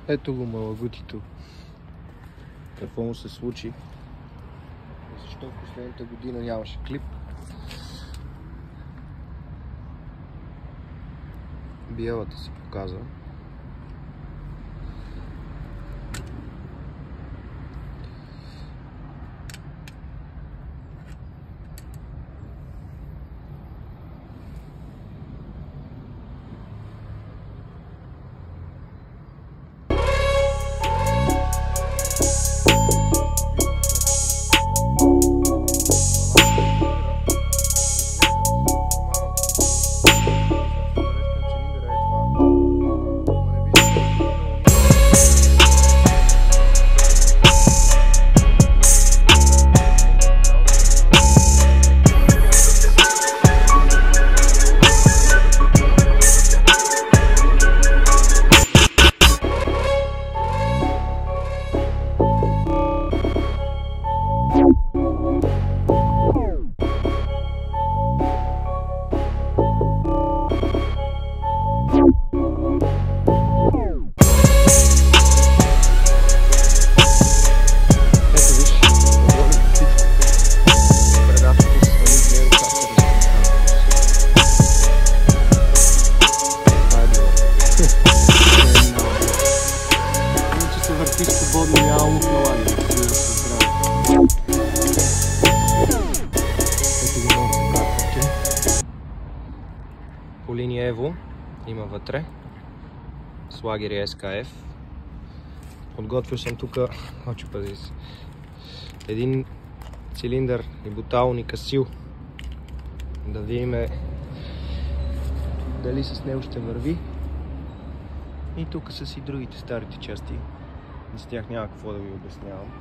Ето го малагутито. Какво му се случи? Защо в последната година нямаше клип? Биелата се показва. По линия Evo има вътре слагери SKF. Подготвил съм тук един цилиндър и бутал Никасил. Да видим дали с него ще върви. И тук са си другите старите части. С тях няма какво да ви обяснявам.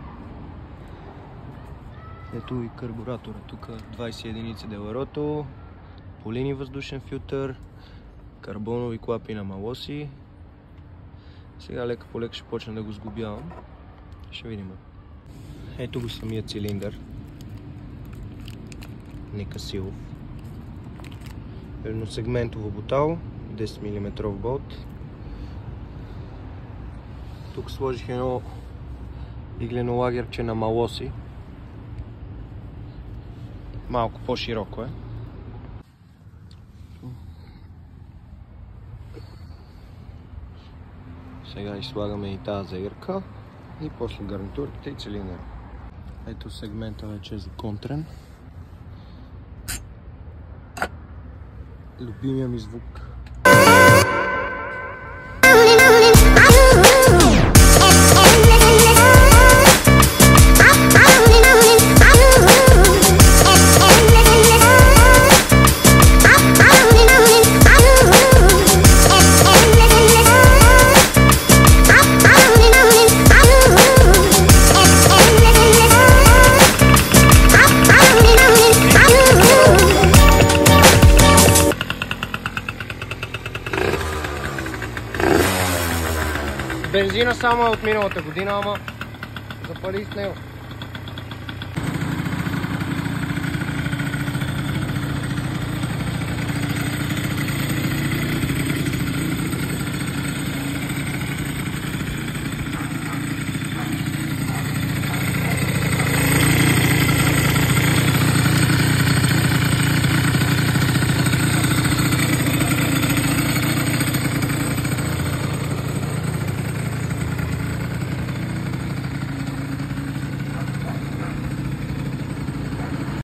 Ето и карбуратора. Тук 20 единици деларото, полини въздушен филтър, карбонови клапи на малоси. Сега лека по лека ще почна да го сглобявам. Ще видим. Ето го самия цилиндър. Никасилов. Едносегментово бутало, 10 мм болт. Тук сложих едно иглено лагерче на малоси. Малко по-широко е. Сега изслагаме и тази заирка и после гарнитурките и цилиндъра. Ето сегмента вече е законтрен. Любимия ми звук. Бензина само е от миналата година, ама запали с него.